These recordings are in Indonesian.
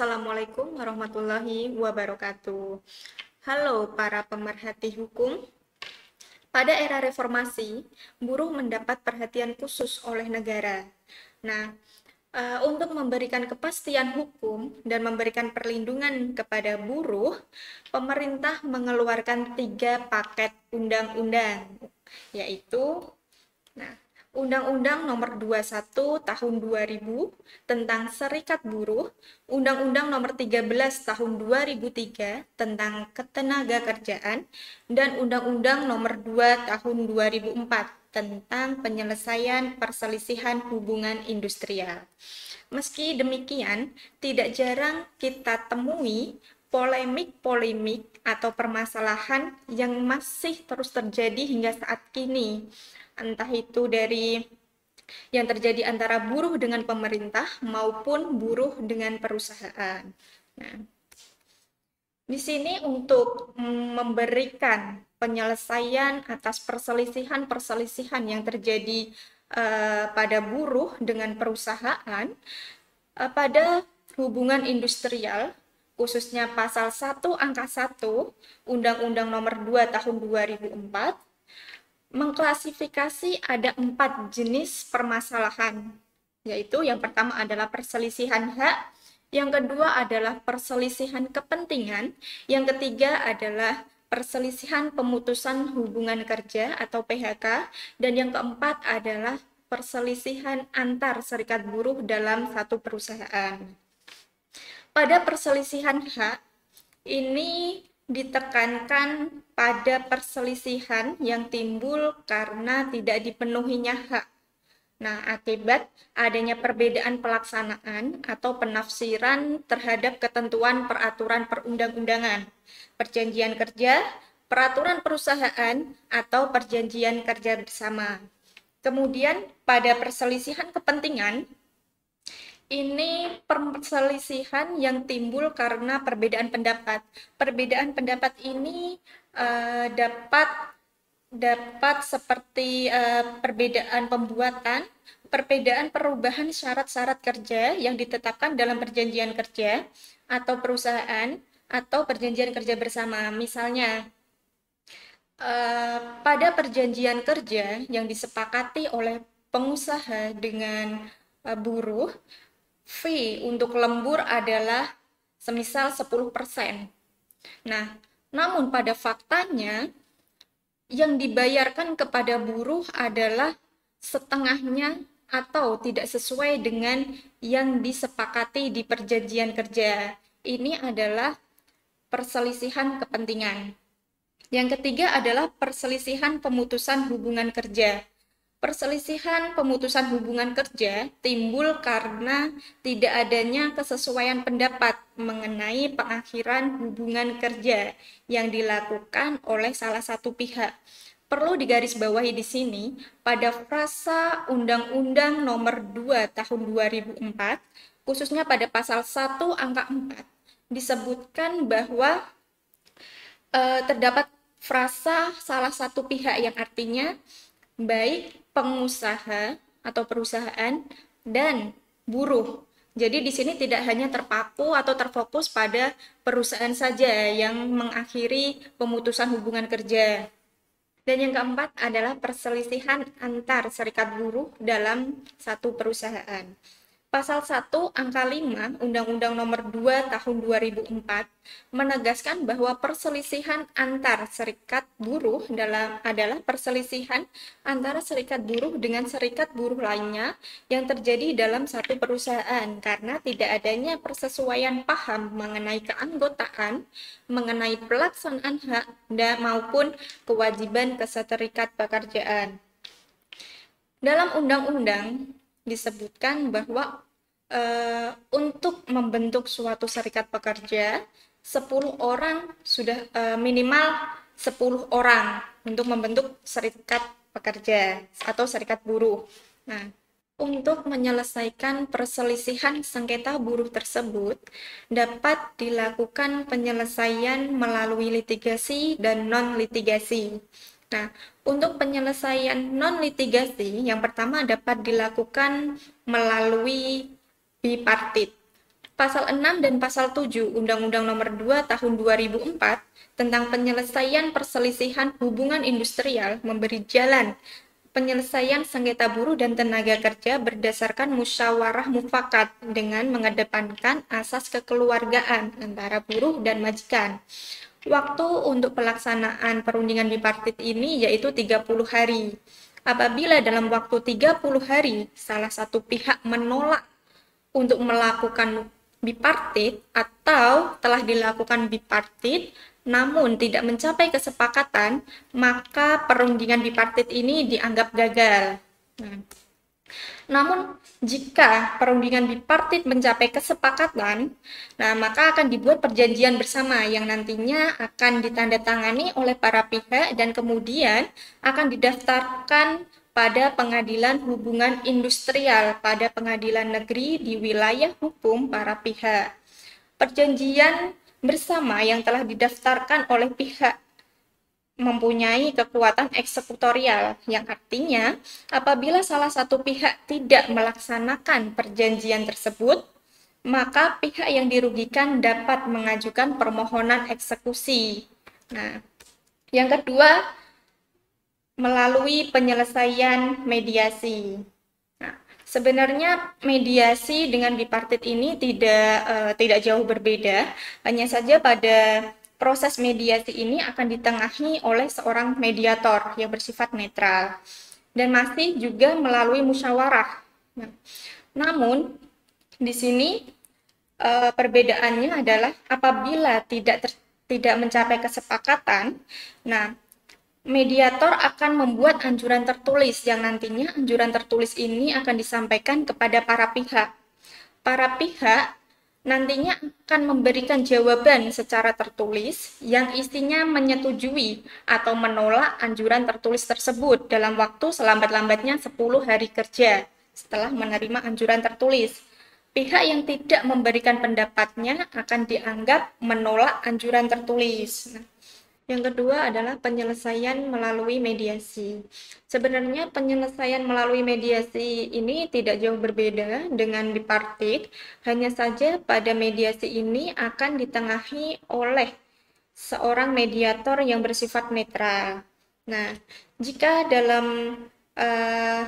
Assalamualaikum warahmatullahi wabarakatuh. Halo para pemerhati hukum. Pada era reformasi, buruh mendapat perhatian khusus oleh negara. Nah, untuk memberikan kepastian hukum dan memberikan perlindungan kepada buruh, pemerintah mengeluarkan 3 paket undang-undang, yaitu Nah, Undang-Undang Nomor 21 Tahun 2000 tentang Serikat Buruh, Undang-Undang Nomor 13 Tahun 2003 tentang Ketenagakerjaan, dan Undang-Undang Nomor 2 Tahun 2004 tentang penyelesaian perselisihan hubungan industrial. Meski demikian, tidak jarang kita temui polemik-polemik atau permasalahan yang masih terus terjadi hingga saat kini, entah itu dari yang terjadi antara buruh dengan pemerintah maupun buruh dengan perusahaan. Nah, di sini untuk memberikan penyelesaian atas perselisihan-perselisihan yang terjadi pada buruh dengan perusahaan, pada hubungan industrial, khususnya pasal 1 angka 1 Undang-Undang Nomor 2 Tahun 2004 mengklasifikasi ada 4 jenis permasalahan, yaitu yang pertama adalah perselisihan hak, yang kedua adalah perselisihan kepentingan, yang ketiga adalah perselisihan pemutusan hubungan kerja atau PHK, dan yang keempat adalah perselisihan antar serikat buruh dalam satu perusahaan. Pada perselisihan hak, ini ditekankan pada perselisihan yang timbul karena tidak dipenuhinya hak. Nah, akibat adanya perbedaan pelaksanaan atau penafsiran terhadap ketentuan peraturan perundang-undangan, perjanjian kerja, peraturan perusahaan, atau perjanjian kerja bersama. Kemudian, pada perselisihan kepentingan, ini perselisihan yang timbul karena perbedaan pendapat. Perbedaan pendapat ini dapat seperti perbedaan pembuatan, perbedaan perubahan syarat-syarat kerja yang ditetapkan dalam perjanjian kerja atau perusahaan atau perjanjian kerja bersama. Misalnya, pada perjanjian kerja yang disepakati oleh pengusaha dengan buruh, fee untuk lembur adalah semisal 10%. Nah, namun pada faktanya yang dibayarkan kepada buruh adalah setengahnya atau tidak sesuai dengan yang disepakati di perjanjian kerja. Ini adalah perselisihan kepentingan. Yang ketiga adalah perselisihan pemutusan hubungan kerja. Perselisihan pemutusan hubungan kerja timbul karena tidak adanya kesesuaian pendapat mengenai pengakhiran hubungan kerja yang dilakukan oleh salah satu pihak. Perlu digarisbawahi di sini, pada frasa Undang-Undang Nomor 2 Tahun 2004, khususnya pada pasal 1 angka 4, disebutkan bahwa terdapat frasa salah satu pihak yang artinya baik pengusaha atau perusahaan dan buruh. Jadi di sini tidak hanya terpaku atau terfokus pada perusahaan saja yang mengakhiri pemutusan hubungan kerja. Dan yang keempat adalah perselisihan antar serikat buruh dalam satu perusahaan. Pasal 1 angka 5 Undang-Undang Nomor 2 Tahun 2004 menegaskan bahwa perselisihan antar serikat buruh adalah perselisihan antara serikat buruh dengan serikat buruh lainnya yang terjadi dalam satu perusahaan karena tidak adanya persesuaian paham mengenai keanggotaan, mengenai pelaksanaan hak maupun kewajiban keserikat pekerjaan. Dalam undang-undang disebutkan bahwa untuk membentuk suatu serikat pekerja 10 orang sudah minimal 10 orang untuk membentuk serikat pekerja atau serikat buruh. Nah, untuk menyelesaikan perselisihan sengketa buruh tersebut dapat dilakukan penyelesaian melalui litigasi dan non-litigasi. Nah, untuk penyelesaian non-litigasi, yang pertama dapat dilakukan melalui bipartit. Pasal 6 dan Pasal 7 Undang-Undang Nomor 2 Tahun 2004 tentang penyelesaian perselisihan hubungan industrial memberi jalan penyelesaian sengketa buruh dan tenaga kerja berdasarkan musyawarah mufakat dengan mengedepankan asas kekeluargaan antara buruh dan majikan. Waktu untuk pelaksanaan perundingan bipartit ini yaitu 30 hari. Apabila dalam waktu 30 hari salah satu pihak menolak untuk melakukan bipartit atau telah dilakukan bipartit namun tidak mencapai kesepakatan, maka perundingan bipartit ini dianggap gagal. Namun, jika perundingan bipartit mencapai kesepakatan, maka akan dibuat perjanjian bersama yang nantinya akan ditandatangani oleh para pihak dan kemudian akan didaftarkan pada pengadilan hubungan industrial pada pengadilan negeri di wilayah hukum para pihak. Perjanjian bersama yang telah didaftarkan oleh pihak mempunyai kekuatan eksekutorial, yang artinya apabila salah satu pihak tidak melaksanakan perjanjian tersebut, maka pihak yang dirugikan dapat mengajukan permohonan eksekusi. Nah, yang kedua, melalui penyelesaian mediasi. Nah, sebenarnya mediasi dengan bipartit ini tidak jauh berbeda, hanya saja pada proses mediasi ini akan ditengahi oleh seorang mediator yang bersifat netral dan masih juga melalui musyawarah. Nah, namun di sini perbedaannya adalah apabila tidak mencapai kesepakatan, nah mediator akan membuat anjuran tertulis yang nantinya anjuran tertulis ini akan disampaikan kepada para pihak. Para pihak nantinya akan memberikan jawaban secara tertulis yang isinya menyetujui atau menolak anjuran tertulis tersebut dalam waktu selambat-lambatnya 10 hari kerja setelah menerima anjuran tertulis. Pihak yang tidak memberikan pendapatnya akan dianggap menolak anjuran tertulis. Yang kedua adalah penyelesaian melalui mediasi. Sebenarnya penyelesaian melalui mediasi ini tidak jauh berbeda dengan bipartit, hanya saja pada mediasi ini akan ditengahi oleh seorang mediator yang bersifat netral. Nah, jika dalam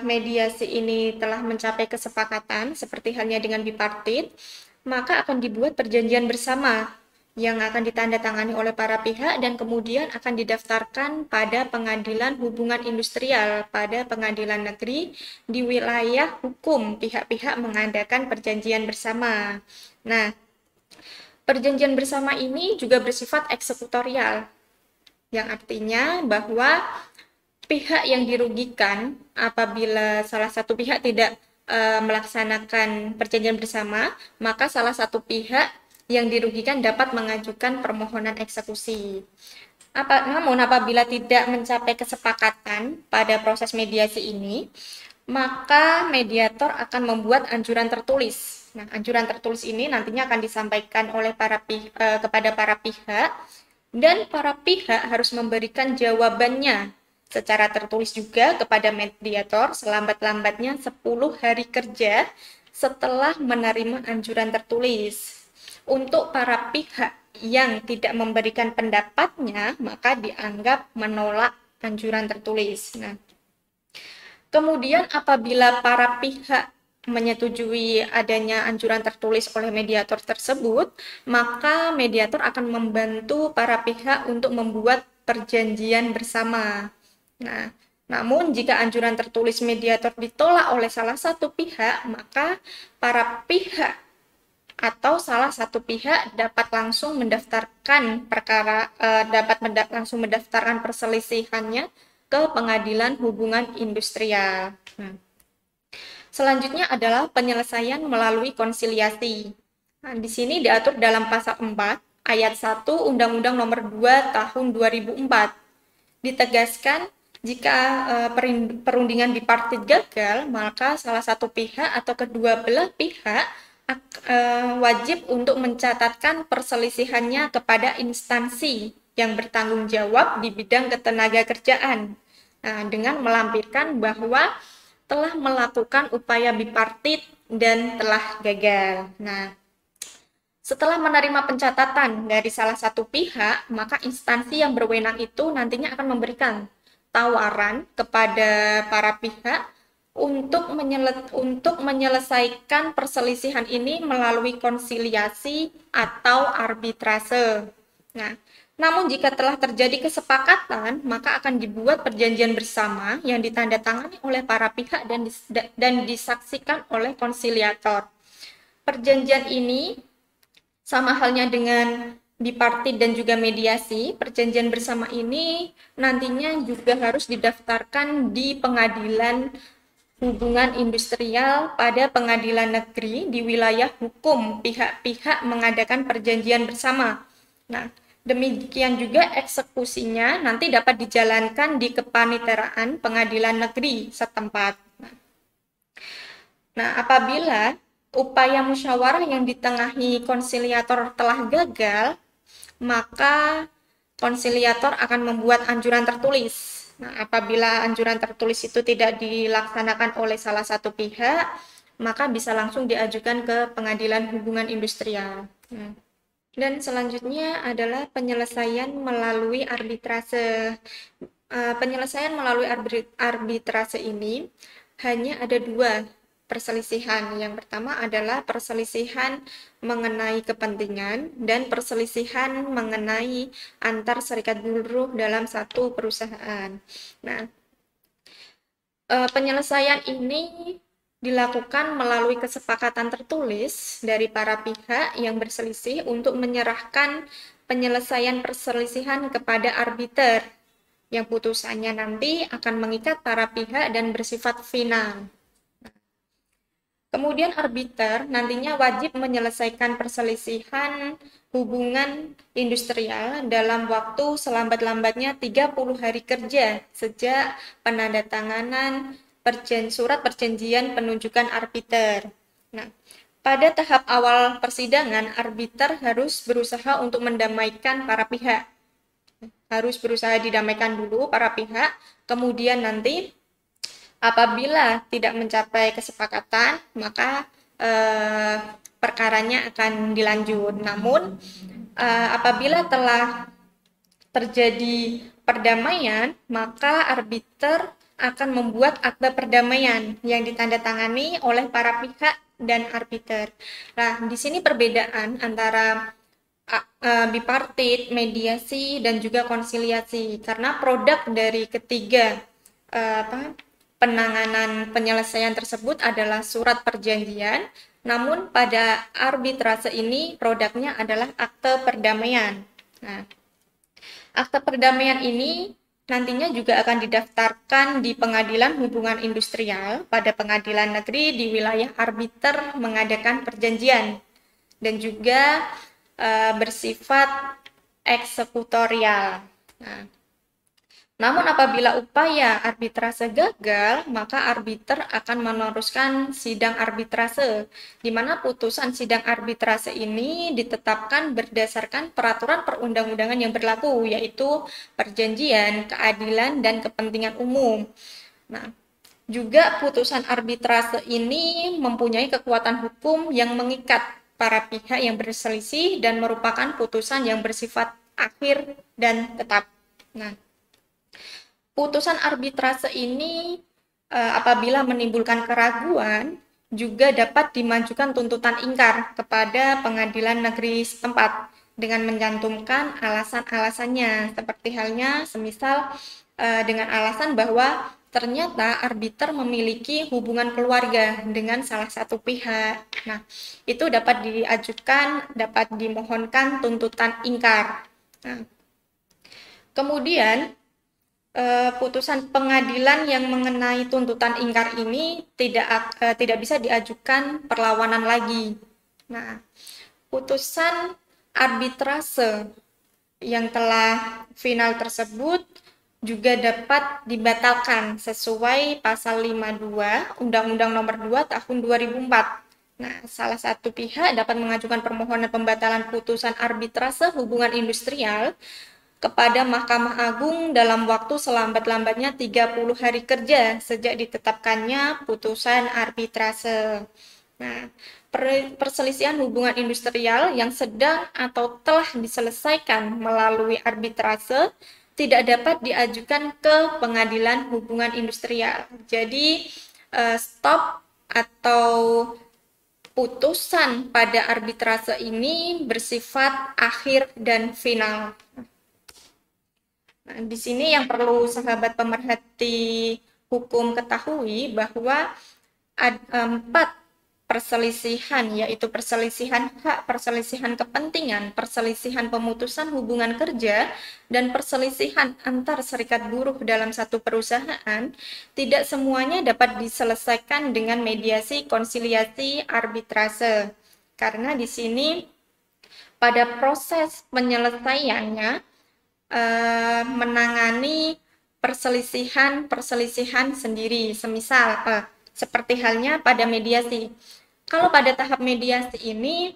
mediasi ini telah mencapai kesepakatan, seperti halnya dengan bipartit, maka akan dibuat perjanjian bersama yang akan ditandatangani oleh para pihak dan kemudian akan didaftarkan pada pengadilan hubungan industrial pada pengadilan negeri di wilayah hukum pihak-pihak mengadakan perjanjian bersama. Nah, perjanjian bersama ini juga bersifat eksekutorial, yang artinya bahwa pihak yang dirugikan apabila salah satu pihak tidak melaksanakan perjanjian bersama, maka salah satu pihak yang dirugikan dapat mengajukan permohonan eksekusi. Namun apabila tidak mencapai kesepakatan pada proses mediasi ini, maka mediator akan membuat anjuran tertulis. Nah, anjuran tertulis ini nantinya akan disampaikan oleh kepada para pihak dan para pihak harus memberikan jawabannya secara tertulis juga kepada mediator selambat-lambatnya 10 hari kerja setelah menerima anjuran tertulis. Untuk para pihak yang tidak memberikan pendapatnya, maka dianggap menolak anjuran tertulis. Nah, kemudian apabila para pihak menyetujui adanya anjuran tertulis oleh mediator tersebut, maka mediator akan membantu para pihak untuk membuat perjanjian bersama. Nah, namun jika anjuran tertulis mediator ditolak oleh salah satu pihak, maka para pihak atau salah satu pihak dapat langsung mendaftarkan langsung mendaftarkan perselisihannya ke pengadilan hubungan industrial. Nah, selanjutnya adalah penyelesaian melalui konsiliasi. Nah, di sini diatur dalam pasal 4 ayat 1 Undang-Undang Nomor 2 Tahun 2004. Ditegaskan jika perundingan bipartit gagal, maka salah satu pihak atau kedua belah pihak wajib untuk mencatatkan perselisihannya kepada instansi yang bertanggung jawab di bidang ketenagakerjaan dengan melampirkan bahwa telah melakukan upaya bipartit dan telah gagal. Nah, Setelah menerima pencatatan dari salah satu pihak, maka instansi yang berwenang itu nantinya akan memberikan tawaran kepada para pihak untuk menyelesaikan perselisihan ini melalui konsiliasi atau arbitrase. Nah, namun jika telah terjadi kesepakatan, maka akan dibuat perjanjian bersama yang ditandatangani oleh para pihak dan disaksikan oleh konsiliator. Perjanjian ini sama halnya dengan bipartit dan juga mediasi, perjanjian bersama ini nantinya juga harus didaftarkan di pengadilan hubungan industrial pada pengadilan negeri di wilayah hukum pihak-pihak mengadakan perjanjian bersama. Nah, demikian juga eksekusinya nanti dapat dijalankan di kepaniteraan pengadilan negeri setempat. Nah, apabila upaya musyawarah yang ditengahi konsiliator telah gagal, maka konsiliator akan membuat anjuran tertulis. Nah, apabila anjuran tertulis itu tidak dilaksanakan oleh salah satu pihak, maka bisa langsung diajukan ke pengadilan hubungan industrial. Dan selanjutnya adalah penyelesaian melalui arbitrase. Penyelesaian melalui arbitrase ini hanya ada dua perselisihan. Yang pertama adalah perselisihan mengenai kepentingan dan perselisihan mengenai antar serikat buruh dalam satu perusahaan. Nah, penyelesaian ini dilakukan melalui kesepakatan tertulis dari para pihak yang berselisih untuk menyerahkan penyelesaian perselisihan kepada arbiter yang putusannya nanti akan mengikat para pihak dan bersifat final. Kemudian arbiter nantinya wajib menyelesaikan perselisihan hubungan industrial dalam waktu selambat-lambatnya 30 hari kerja sejak penandatanganan surat perjanjian penunjukan arbiter. Nah, pada tahap awal persidangan, arbiter harus berusaha untuk mendamaikan para pihak. Harus berusaha didamaikan dulu para pihak, kemudian nanti apabila tidak mencapai kesepakatan, maka perkaranya akan dilanjut. Namun, apabila telah terjadi perdamaian, maka arbiter akan membuat akta perdamaian yang ditandatangani oleh para pihak dan arbiter. Nah, di sini perbedaan antara bipartit, mediasi, dan juga konsiliasi, karena produk dari ketiga penanganan penyelesaian tersebut adalah surat perjanjian, namun pada arbitrase ini produknya adalah akte perdamaian. Nah, akte perdamaian ini nantinya juga akan didaftarkan di pengadilan hubungan industrial pada pengadilan negeri di wilayah arbiter mengadakan perjanjian dan juga bersifat eksekutorial. Nah, namun apabila upaya arbitrase gagal, maka arbiter akan meneruskan sidang arbitrase, di mana putusan sidang arbitrase ini ditetapkan berdasarkan peraturan perundang-undangan yang berlaku, yaitu perjanjian, keadilan, dan kepentingan umum. Nah, juga putusan arbitrase ini mempunyai kekuatan hukum yang mengikat para pihak yang berselisih dan merupakan putusan yang bersifat akhir dan tetap. Nah, putusan arbitrase ini apabila menimbulkan keraguan juga dapat dimajukan tuntutan ingkar kepada pengadilan negeri setempat dengan mencantumkan alasan-alasannya, seperti halnya semisal dengan alasan bahwa ternyata arbiter memiliki hubungan keluarga dengan salah satu pihak. Nah, itu dapat diajukan, dapat dimohonkan tuntutan ingkar. Nah, kemudian putusan pengadilan yang mengenai tuntutan ingkar ini tidak bisa diajukan perlawanan lagi. Nah, putusan arbitrase yang telah final tersebut juga dapat dibatalkan sesuai pasal 52 Undang-Undang Nomor 2 Tahun 2004. Nah, salah satu pihak dapat mengajukan permohonan pembatalan putusan arbitrase hubungan industrial kepada Mahkamah Agung dalam waktu selambat-lambatnya 30 hari kerja sejak ditetapkannya putusan arbitrase. Nah, perselisihan hubungan industrial yang sedang atau telah diselesaikan melalui arbitrase tidak dapat diajukan ke pengadilan hubungan industrial. Jadi, stop atau putusan pada arbitrase ini bersifat akhir dan final. Nah, di sini yang perlu sahabat pemerhati hukum ketahui bahwa ada 4 perselisihan, yaitu perselisihan hak, perselisihan kepentingan, perselisihan pemutusan hubungan kerja, dan perselisihan antar serikat buruh dalam satu perusahaan, tidak semuanya dapat diselesaikan dengan mediasi, konsiliasi, arbitrase. Karena di sini pada proses penyelesaiannya menangani perselisihan sendiri, semisal seperti halnya pada mediasi. Kalau pada tahap mediasi ini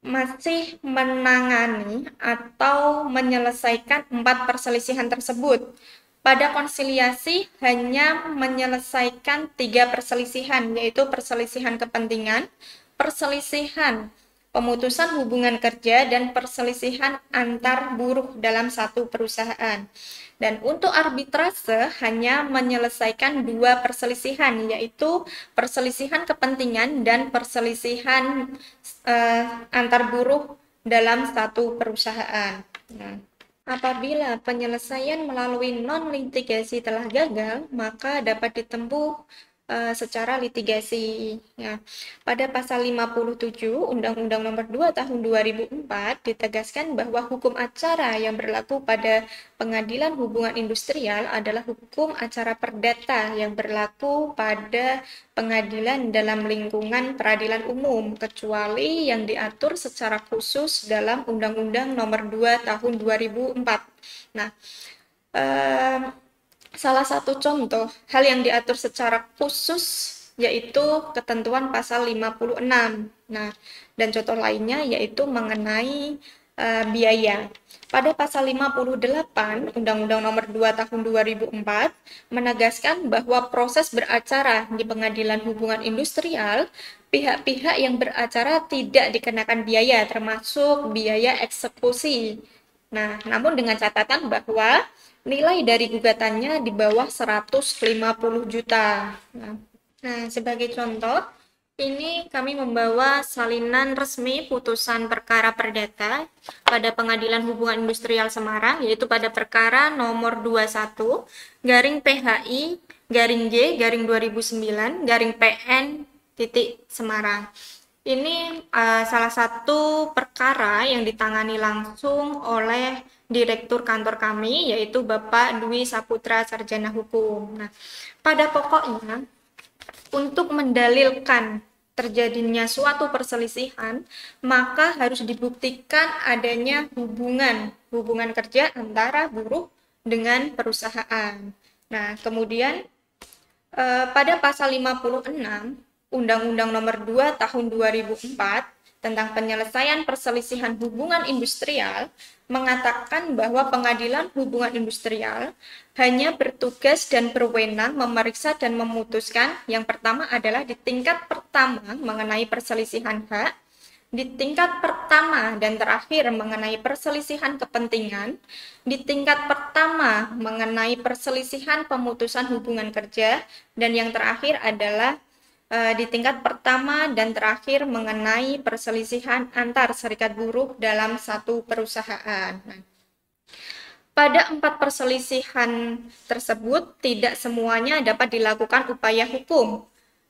masih menangani atau menyelesaikan 4 perselisihan tersebut. Pada konsiliasi hanya menyelesaikan 3 perselisihan, yaitu perselisihan kepentingan, perselisihan pemutusan hubungan kerja, dan perselisihan antar buruh dalam satu perusahaan. Dan untuk arbitrase hanya menyelesaikan 2 perselisihan, yaitu perselisihan kepentingan dan perselisihan antar buruh dalam satu perusahaan. Nah, apabila penyelesaian melalui non-litigasi telah gagal, maka dapat ditempuh secara litigasi. Ya. Pada pasal 57 Undang-Undang Nomor 2 Tahun 2004 ditegaskan bahwa hukum acara yang berlaku pada pengadilan hubungan industrial adalah hukum acara perdata yang berlaku pada pengadilan dalam lingkungan peradilan umum, kecuali yang diatur secara khusus dalam Undang-Undang Nomor 2 Tahun 2004. Nah, salah satu contoh hal yang diatur secara khusus yaitu ketentuan pasal 56. Nah, dan contoh lainnya yaitu mengenai biaya. Pada pasal 58 Undang-Undang Nomor 2 Tahun 2004 menegaskan bahwa proses beracara di pengadilan hubungan industrial, pihak-pihak yang beracara tidak dikenakan biaya termasuk biaya eksekusi. Nah, namun dengan catatan bahwa nilai dari gugatannya di bawah 150 juta. Nah, sebagai contoh, ini kami membawa salinan resmi putusan perkara perdata pada Pengadilan Hubungan Industrial Semarang, yaitu pada perkara nomor 21 garing PHI garing J garing 2009 garing PN titik Semarang. Ini salah satu perkara yang ditangani langsung oleh Direktur kantor kami, yaitu Bapak Dwi Saputra Sarjana Hukum. Nah, pada pokoknya, untuk mendalilkan terjadinya suatu perselisihan, maka harus dibuktikan adanya hubungan kerja antara buruh dengan perusahaan. Nah, kemudian pada pasal 56 Undang-Undang Nomor 2 Tahun 2004 tentang penyelesaian perselisihan hubungan industrial mengatakan bahwa pengadilan hubungan industrial hanya bertugas dan berwenang memeriksa dan memutuskan. Yang pertama adalah di tingkat pertama mengenai perselisihan hak, di tingkat pertama dan terakhir mengenai perselisihan kepentingan, di tingkat pertama mengenai perselisihan pemutusan hubungan kerja, dan yang terakhir adalah di tingkat pertama dan terakhir mengenai perselisihan antar serikat buruh dalam satu perusahaan. Nah, pada 4 perselisihan tersebut tidak semuanya dapat dilakukan upaya hukum.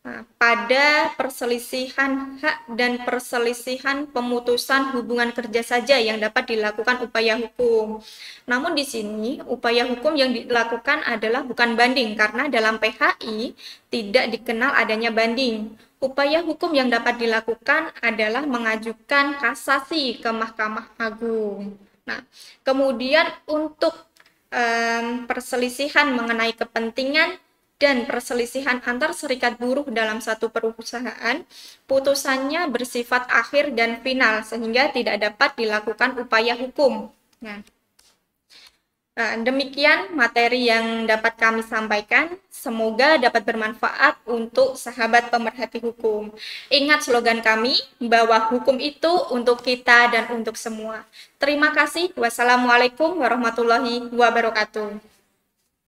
Nah, pada perselisihan hak dan perselisihan pemutusan hubungan kerja saja yang dapat dilakukan upaya hukum. Namun di sini upaya hukum yang dilakukan adalah bukan banding karena dalam PHI tidak dikenal adanya banding. Upaya hukum yang dapat dilakukan adalah mengajukan kasasi ke Mahkamah Agung. Nah, kemudian untuk perselisihan mengenai kepentingan dan perselisihan antar serikat buruh dalam satu perusahaan, putusannya bersifat akhir dan final sehingga tidak dapat dilakukan upaya hukum. Nah, Demikian materi yang dapat kami sampaikan. Semoga dapat bermanfaat untuk sahabat pemerhati hukum. Ingat slogan kami bahwa hukum itu untuk kita dan untuk semua. Terima kasih. Wassalamualaikum warahmatullahi wabarakatuh.